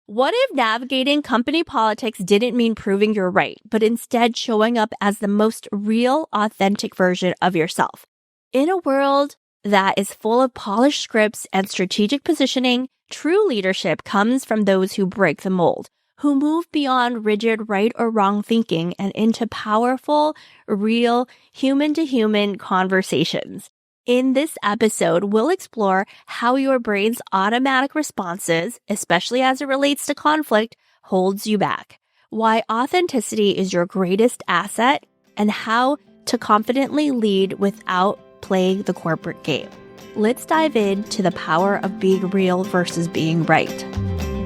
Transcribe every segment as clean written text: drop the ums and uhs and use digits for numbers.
What if navigating company politics didn't mean proving you're right, but instead showing up as the most real, authentic version of yourself? In a world that is full of polished scripts and strategic positioning, true leadership comes from those who break the mold, who move beyond rigid right or wrong thinking and into powerful, real, human-to-human conversations. In this episode, we'll explore how your brain's automatic responses, especially as it relates to conflict, holds you back, why authenticity is your greatest asset, and how to confidently lead without playing the corporate game. Let's dive into the power of being real versus being right.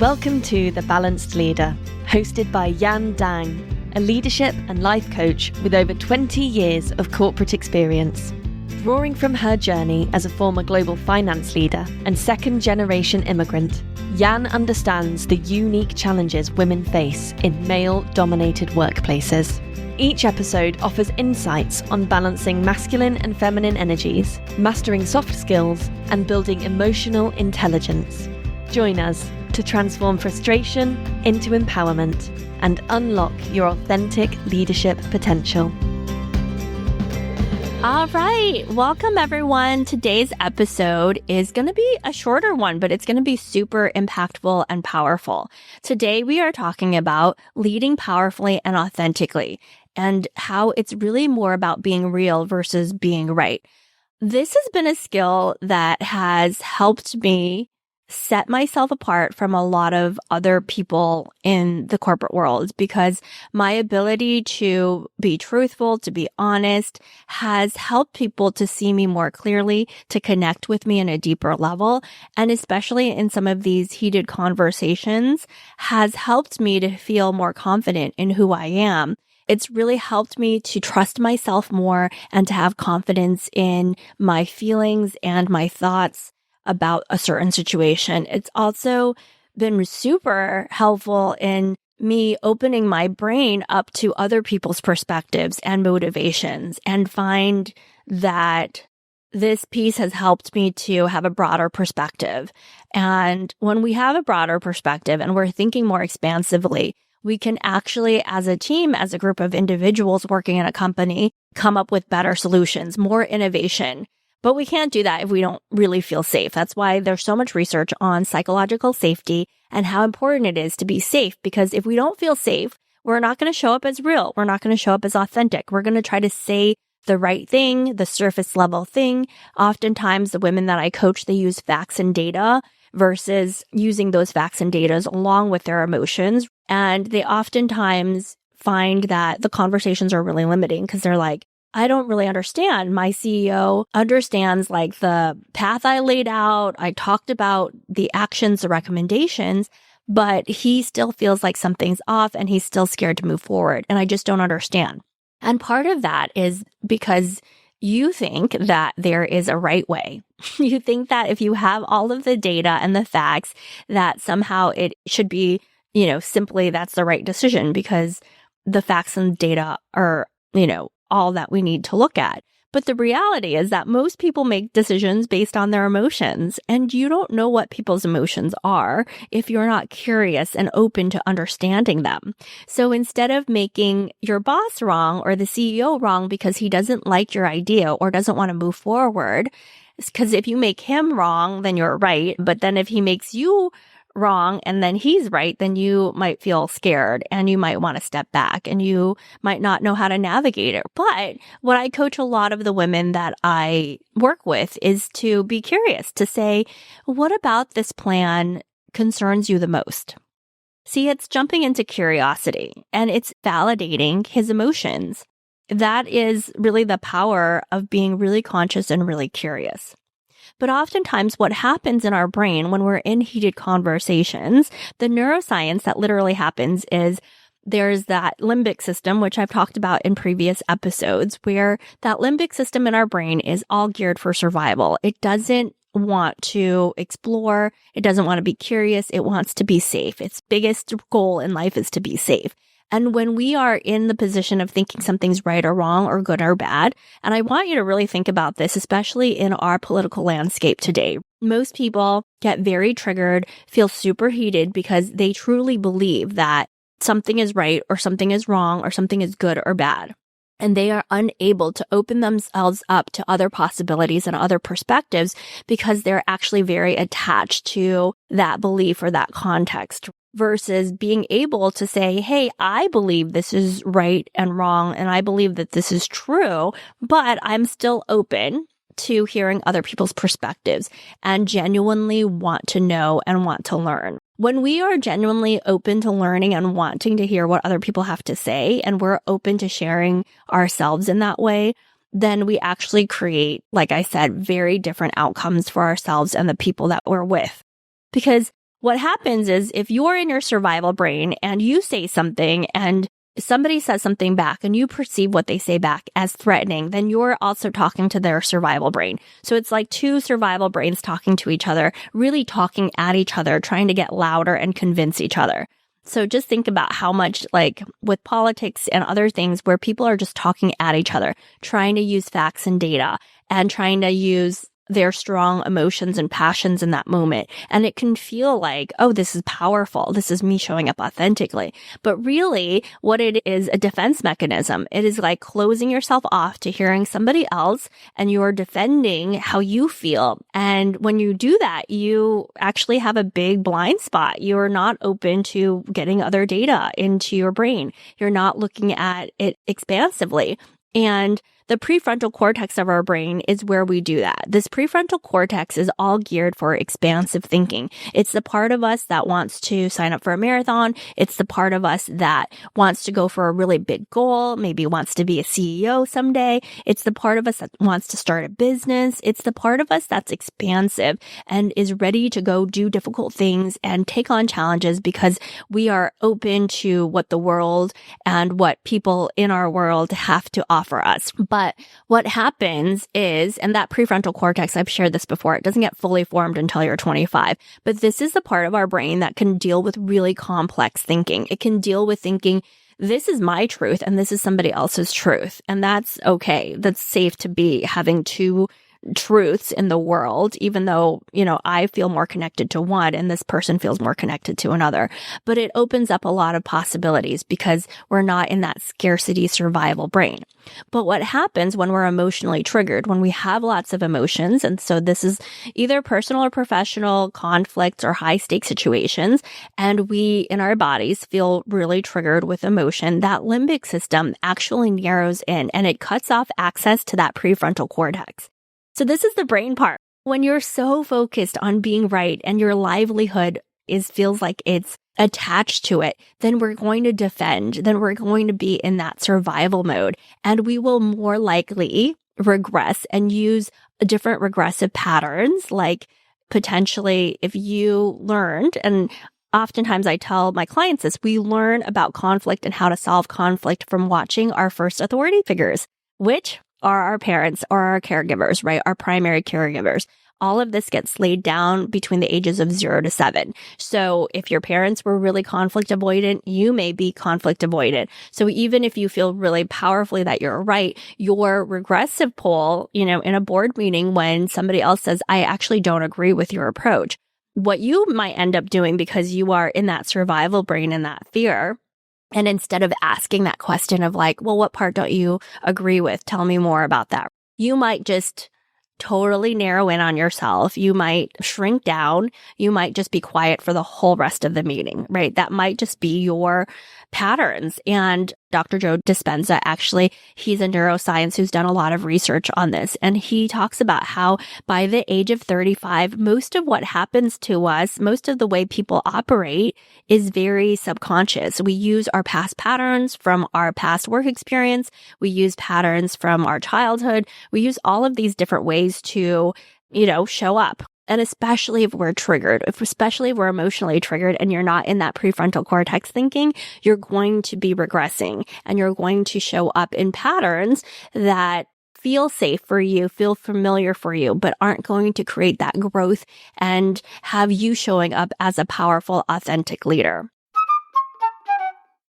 Welcome to The Balanced Leader, hosted by Yan Dang, a leadership and life coach with over 20 years of corporate experience. Drawing from her journey as a former global finance leader and second-generation immigrant, Yan understands the unique challenges women face in male-dominated workplaces. Each episode offers insights on balancing masculine and feminine energies, mastering soft skills, and building emotional intelligence. Join us to transform frustration into empowerment and unlock your authentic leadership potential. All right. Welcome, everyone. Today's episode is going to be a shorter one, but it's going to be super impactful and powerful. Today, we are talking about leading powerfully and authentically and how it's really more about being real versus being right. This has been a skill that has helped me set myself apart from a lot of other people in the corporate world because my ability to be truthful, to be honest, has helped people to see me more clearly, to connect with me in a deeper level, and especially in some of these heated conversations has helped me to feel more confident in who I am. It's really helped me to trust myself more and to have confidence in my feelings and my thoughts about a certain situation. It's also been super helpful in me opening my brain up to other people's perspectives and motivations and find that this piece has helped me to have a broader perspective. And when we have a broader perspective and we're thinking more expansively, we can actually, as a team, as a group of individuals working in a company, come up with better solutions, more innovation. But we can't do that if we don't really feel safe. That's why there's so much research on psychological safety and how important it is to be safe. Because if we don't feel safe, we're not going to show up as real. We're not going to show up as authentic. We're going to try to say the right thing, the surface level thing. Oftentimes, the women that I coach, they use facts and data versus using those facts and data along with their emotions. And they oftentimes find that the conversations are really limiting because they're like, I don't really understand. My CEO understands like the path I laid out. I talked about the actions, the recommendations, but he still feels like something's off and he's still scared to move forward. And I just don't understand. And part of that is because you think that there is a right way. You think that if you have all of the data and the facts, that somehow it should be, simply that's the right decision because the facts and data are, all that we need to look at. But the reality is that most people make decisions based on their emotions, and you don't know what people's emotions are if you're not curious and open to understanding them. So instead of making your boss wrong or the CEO wrong because he doesn't like your idea or doesn't want to move forward, because if you make him wrong, then you're right. But then if he makes you wrong and then he's right, then you might feel scared and you might want to step back and you might not know how to navigate it. But what I coach a lot of the women that I work with is to be curious, to say, what about this plan concerns you the most? See, it's jumping into curiosity and it's validating his emotions. That is really the power of being really conscious and really curious. But oftentimes what happens in our brain when we're in heated conversations, the neuroscience that literally happens is there's that limbic system, which I've talked about in previous episodes, where that limbic system in our brain is all geared for survival. It doesn't want to explore. It doesn't want to be curious. It wants to be safe. Its biggest goal in life is to be safe. And when we are in the position of thinking something's right or wrong or good or bad, and I want you to really think about this, especially in our political landscape today, Most people get very triggered, feel super heated because they truly believe that something is right or something is wrong or something is good or bad. And they are unable to open themselves up to other possibilities and other perspectives because they're actually very attached to that belief or that context, versus being able to say, hey, I believe this is right and wrong, and I believe that this is true, but I'm still open to hearing other people's perspectives and genuinely want to know and want to learn. When we are genuinely open to learning and wanting to hear what other people have to say, and we're open to sharing ourselves in that way, then we actually create, like I said, very different outcomes for ourselves and the people that we're with. Because what happens is if you're in your survival brain and you say something and somebody says something back and you perceive what they say back as threatening, then you're also talking to their survival brain. So it's like two survival brains talking to each other, really talking at each other, trying to get louder and convince each other. So just think about how much, like with politics and other things where people are just talking at each other, trying to use facts and data and trying to use their strong emotions and passions in that moment. And it can feel like, oh, this is powerful. This is me showing up authentically. But really, what it is a defense mechanism. It is like closing yourself off to hearing somebody else, and you're defending how you feel. And when you do that, you actually have a big blind spot. You're not open to getting other data into your brain. You're not looking at it expansively. And the prefrontal cortex of our brain is where we do that. This prefrontal cortex is all geared for expansive thinking. It's the part of us that wants to sign up for a marathon. It's the part of us that wants to go for a really big goal, maybe wants to be a CEO someday. It's the part of us that wants to start a business. It's the part of us that's expansive and is ready to go do difficult things and take on challenges because we are open to what the world and what people in our world have to offer us. But what happens is, and that prefrontal cortex, I've shared this before, it doesn't get fully formed until you're 25. But this is the part of our brain that can deal with really complex thinking. It can deal with thinking, this is my truth and this is somebody else's truth. And that's okay. That's safe to be having two truths in the world, even though, I feel more connected to one and this person feels more connected to another. But it opens up a lot of possibilities because we're not in that scarcity survival brain. But what happens when we're emotionally triggered, when we have lots of emotions, and so this is either personal or professional conflicts or high stake situations, and we in our bodies feel really triggered with emotion, that limbic system actually narrows in and it cuts off access to that prefrontal cortex. So this is the brain part. When you're so focused on being right and your livelihood feels like it's attached to it, then we're going to defend, then we're going to be in that survival mode, and we will more likely regress and use different regressive patterns. Like potentially if you learned, and oftentimes I tell my clients this, we learn about conflict and how to solve conflict from watching our first authority figures, which are our parents or our caregivers, right? Our primary caregivers. All of this gets laid down between the ages of 0 to 7. So if your parents were really conflict avoidant, you may be conflict avoidant. So even if you feel really powerfully that you're right, your regressive pole, in a board meeting when somebody else says, I actually don't agree with your approach, what you might end up doing because you are in that survival brain and that fear, and instead of asking that question of like, well, what part don't you agree with? Tell me more about that. You might just totally narrow in on yourself. You might shrink down. You might just be quiet for the whole rest of the meeting, right? That might just be your patterns. And Dr. Joe Dispenza, actually, he's a neuroscience who's done a lot of research on this. And he talks about how by the age of 35, most of what happens to us, most of the way people operate is very subconscious. We use our past patterns from our past work experience. We use patterns from our childhood. We use all of these different ways to, show up. And especially if we're triggered, especially if we're emotionally triggered and you're not in that prefrontal cortex thinking, you're going to be regressing and you're going to show up in patterns that feel safe for you, feel familiar for you, but aren't going to create that growth and have you showing up as a powerful, authentic leader.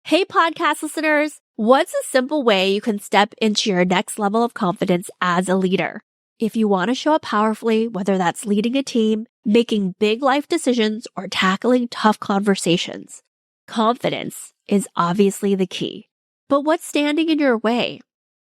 Hey, podcast listeners, what's a simple way you can step into your next level of confidence as a leader? if you want to show up powerfully, whether that's leading a team, making big life decisions, or tackling tough conversations, confidence is obviously the key. But what's standing in your way?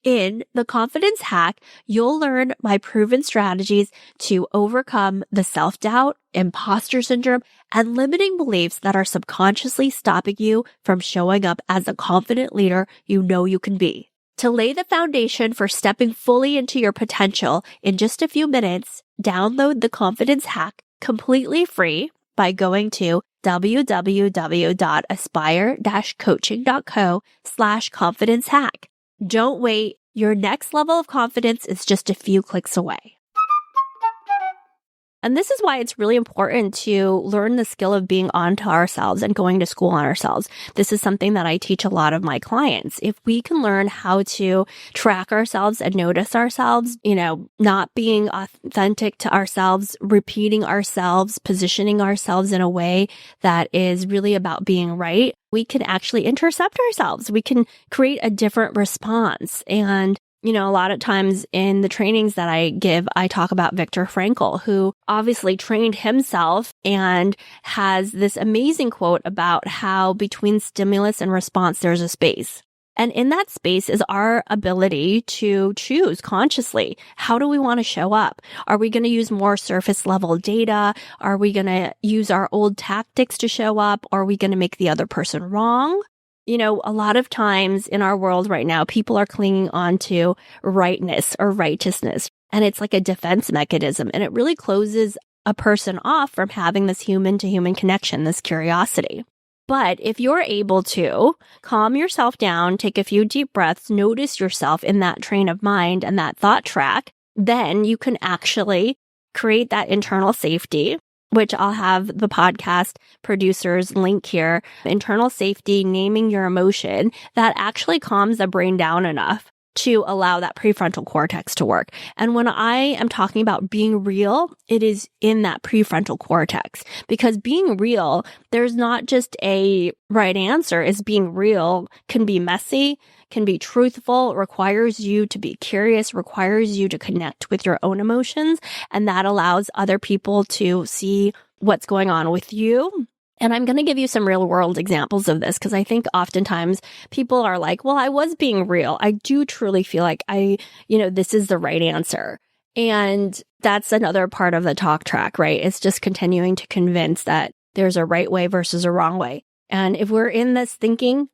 In the Confidence Hack, you'll learn my proven strategies to overcome the self-doubt, imposter syndrome, and limiting beliefs that are subconsciously stopping you from showing up as the confident leader you know you can be. To lay the foundation for stepping fully into your potential in just a few minutes, download the Confidence Hack completely free by going to www.aspire-coaching.co/confidence-hack. Don't wait. Your next level of confidence is just a few clicks away. And this is why it's really important to learn the skill of being onto ourselves and going to school on ourselves. This is something that I teach a lot of my clients. If we can learn how to track ourselves and notice ourselves, not being authentic to ourselves, repeating ourselves, positioning ourselves in a way that is really about being right, we can actually intercept ourselves. We can create a different response. And a lot of times in the trainings that I give, I talk about Viktor Frankl, who obviously trained himself and has this amazing quote about how between stimulus and response, there's a space. And in that space is our ability to choose consciously. How do we want to show up? Are we going to use more surface level data? Are we going to use our old tactics to show up? Are we going to make the other person wrong? A lot of times in our world right now, people are clinging on to rightness or righteousness, and it's like a defense mechanism, and it really closes a person off from having this human to human connection, this curiosity. But if you're able to calm yourself down, take a few deep breaths, notice yourself in that train of mind and that thought track, then you can actually create that internal safety, which I'll have the podcast producers link here, internal safety, naming your emotion, that actually calms the brain down enough to allow that prefrontal cortex to work. And when I am talking about being real, it is in that prefrontal cortex, because being real, there's not just a right answer. Is being real can be messy, can be truthful, requires you to be curious, requires you to connect with your own emotions. And that allows other people to see what's going on with you. And I'm going to give you some real world examples of this, because I think oftentimes people are like, well, I was being real. I do truly feel like this is the right answer. And that's another part of the talk track, right? It's just continuing to convince that there's a right way versus a wrong way. And if we're in this thinking,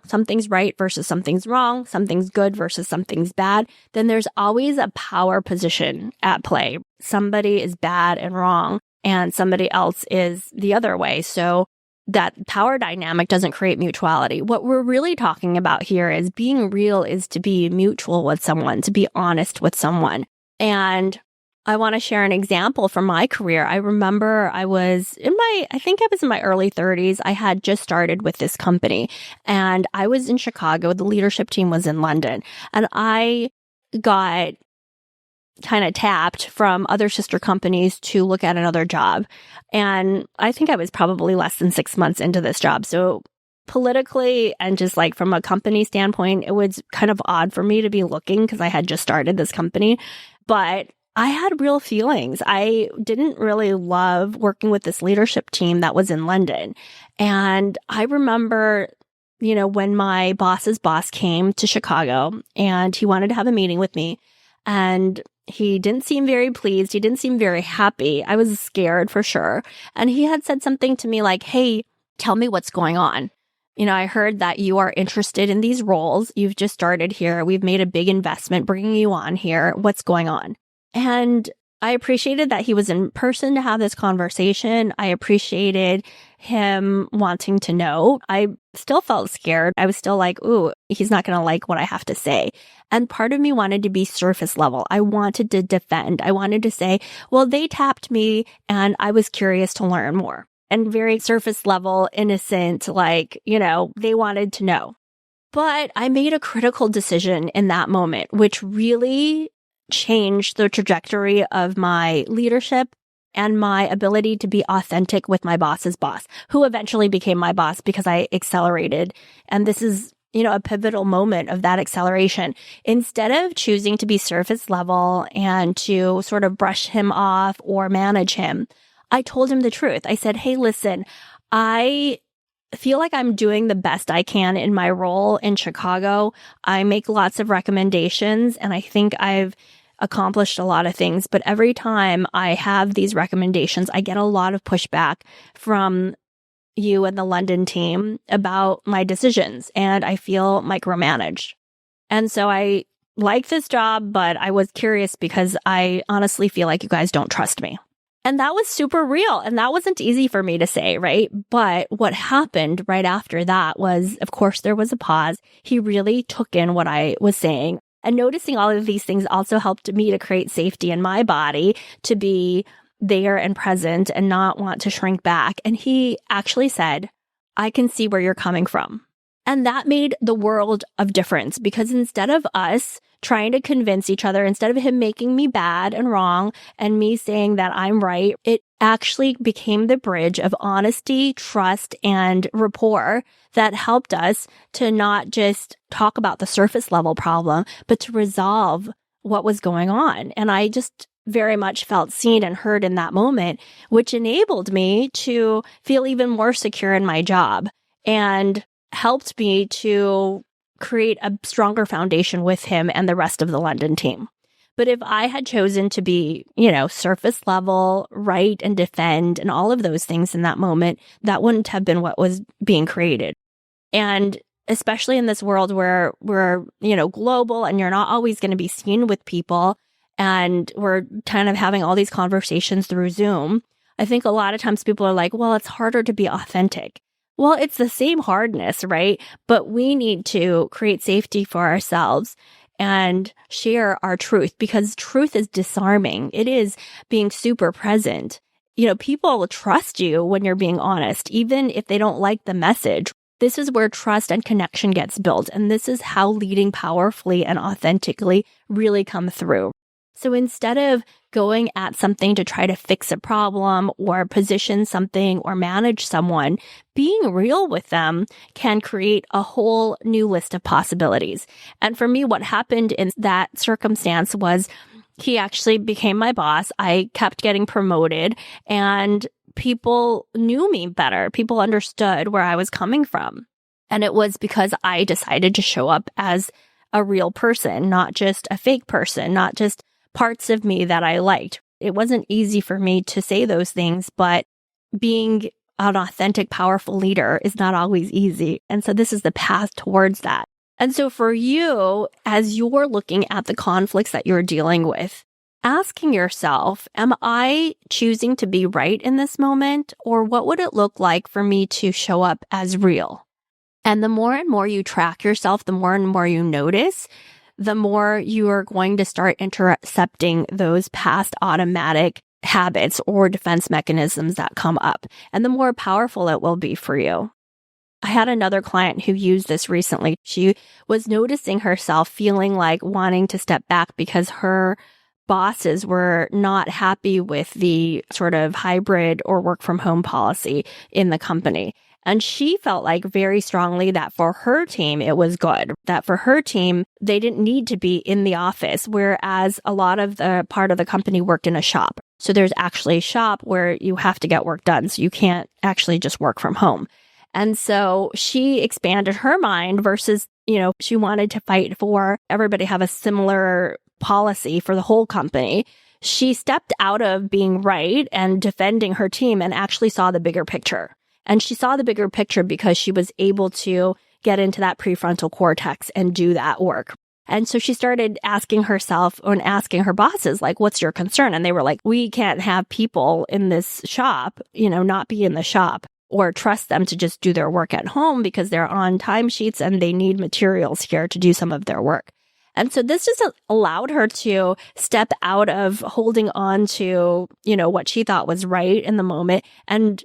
something's right versus something's wrong, something's good versus something's bad, then there's always a power position at play. Somebody is bad and wrong, and somebody else is the other way. So that power dynamic doesn't create mutuality. What we're really talking about here is being real is to be mutual with someone, to be honest with someone. And I want to share an example from my career. I remember I was in my early 30s. I had just started with this company, and I was in Chicago. The leadership team was in London, and I got kind of tapped from other sister companies to look at another job. And I think I was probably less than 6 months into this job. So politically and just like from a company standpoint, it was kind of odd for me to be looking because I had just started this company. But I had real feelings. I didn't really love working with this leadership team that was in London. And I remember, when my boss's boss came to Chicago and he wanted to have a meeting with me, and he didn't seem very pleased. He didn't seem very happy. I was scared for sure. And he had said something to me like, hey, tell me what's going on. I heard that you are interested in these roles. You've just started here. We've made a big investment bringing you on here. What's going on? And I appreciated that he was in person to have this conversation. I appreciated him wanting to know. I still felt scared. I was still like, ooh, he's not going to like what I have to say. And part of me wanted to be surface level. I wanted to defend. I wanted to say, well, they tapped me and I was curious to learn more. And very surface level, innocent, like, they wanted to know. But I made a critical decision in that moment, which really changed the trajectory of my leadership and my ability to be authentic with my boss's boss, who eventually became my boss because I accelerated. And this is a pivotal moment of that acceleration. Instead of choosing to be surface level and to sort of brush him off or manage him, I told him the truth. I said, hey, listen, I feel like I'm doing the best I can in my role in Chicago. I make lots of recommendations, and I think I've accomplished a lot of things. But every time I have these recommendations, I get a lot of pushback from you and the London team about my decisions, and I feel micromanaged. And so I like this job, but I was curious because I honestly feel like you guys don't trust me. And that was super real. And that wasn't easy for me to say, right? But what happened right after that was, of course, there was a pause. He really took in what I was saying. And noticing all of these things also helped me to create safety in my body, to be there and present and not want to shrink back. And he actually said, I can see where you're coming from. And that made the world of difference, because instead of us trying to convince each other, instead of him making me bad and wrong and me saying that I'm right, it actually became the bridge of honesty, trust, and rapport that helped us to not just talk about the surface level problem, but to resolve what was going on. And I just very much felt seen and heard in that moment, which enabled me to feel even more secure in my job and helped me to create a stronger foundation with him and the rest of the London team. But if I had chosen to be, surface level, right, and defend and all of those things in that moment, that wouldn't have been what was being created. And especially in this world where we're, global and you're not always going to be seen with people, and we're kind of having all these conversations through Zoom, I think a lot of times people are like, well, it's harder to be authentic. Well, it's the same hardness, right? But we need to create safety for ourselves and share our truth, because truth is disarming. It is being super present. People will trust you when you're being honest, even if they don't like the message. This is where trust and connection gets built. And this is how leading powerfully and authentically really come through. So instead of going at something to try to fix a problem or position something or manage someone, being real with them can create a whole new list of possibilities. And for me, what happened in that circumstance was he actually became my boss. I kept getting promoted, and people knew me better. People understood where I was coming from. And it was because I decided to show up as a real person, not just a fake person, not just parts of me that I liked. It wasn't easy for me to say those things, but being an authentic, powerful leader is not always easy. And so this is the path towards that. And so for you, as you're looking at the conflicts that you're dealing with, asking yourself, am I choosing to be right in this moment? Or what would it look like for me to show up as real? And the more and more you track yourself, the more and more you notice, the more you are going to start intercepting those past automatic habits or defense mechanisms that come up, and the more powerful it will be for you. I had another client who used this recently. She was noticing herself feeling like wanting to step back because her bosses were not happy with the sort of hybrid or work from home policy in the company. And she felt like very strongly that for her team, it was good, that for her team, they didn't need to be in the office, whereas a lot of the part of the company worked in a shop. So there's actually a shop where you have to get work done. So you can't actually just work from home. And so she expanded her mind versus, she wanted to fight for everybody have a similar policy for the whole company. She stepped out of being right and defending her team and actually saw the bigger picture. And she saw the bigger picture because she was able to get into that prefrontal cortex and do that work. And so she started asking herself and asking her bosses, like, what's your concern? And they were like, we can't have people in this shop, not be in the shop, or trust them to just do their work at home because they're on timesheets and they need materials here to do some of their work. And so this just allowed her to step out of holding on to, what she thought was right in the moment, and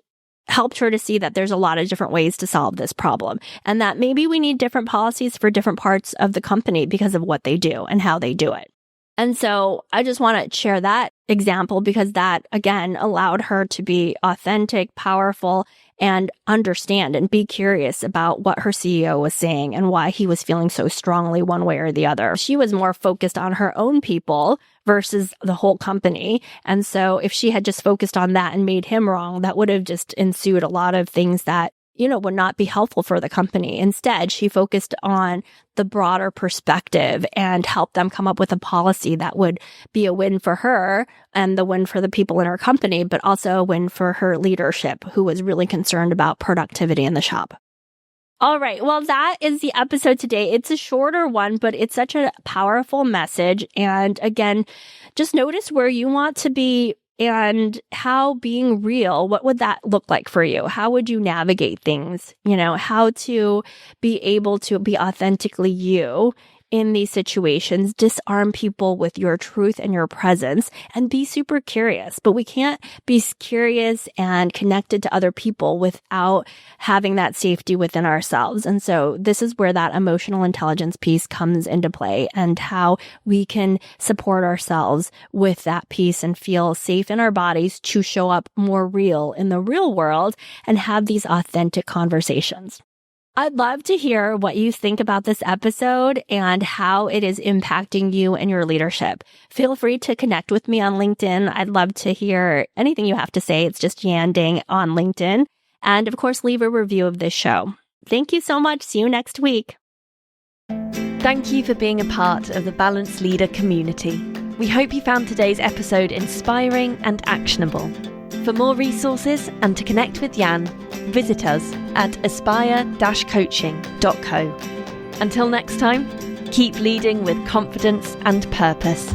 helped her to see that there's a lot of different ways to solve this problem, and that maybe we need different policies for different parts of the company because of what they do and how they do it. And so I just want to share that example because that, again, allowed her to be authentic, powerful, and understand and be curious about what her CEO was saying and why he was feeling so strongly one way or the other. She was more focused on her own people versus the whole company. And so if she had just focused on that and made him wrong, that would have just ensued a lot of things that, would not be helpful for the company. Instead, she focused on the broader perspective and helped them come up with a policy that would be a win for her and the win for the people in her company, but also a win for her leadership, who was really concerned about productivity in the shop. All right. Well, that is the episode today. It's a shorter one, but it's such a powerful message. And again, just notice where you want to be and how being real, what would that look like for you? How would you navigate things? How to be able to be authentically you in these situations, disarm people with your truth and your presence, and be super curious. But we can't be curious and connected to other people without having that safety within ourselves. And so this is where that emotional intelligence piece comes into play, and how we can support ourselves with that piece and feel safe in our bodies to show up more real in the real world and have these authentic conversations. I'd love to hear what you think about this episode and how it is impacting you and your leadership. Feel free to connect with me on LinkedIn. I'd love to hear anything you have to say. It's just Yan Dang on LinkedIn. And of course, leave a review of this show. Thank you so much. See you next week. Thank you for being a part of the Balanced Leader community. We hope you found today's episode inspiring and actionable. For more resources and to connect with Yan, visit us at aspire-coaching.co. Until next time, keep leading with confidence and purpose.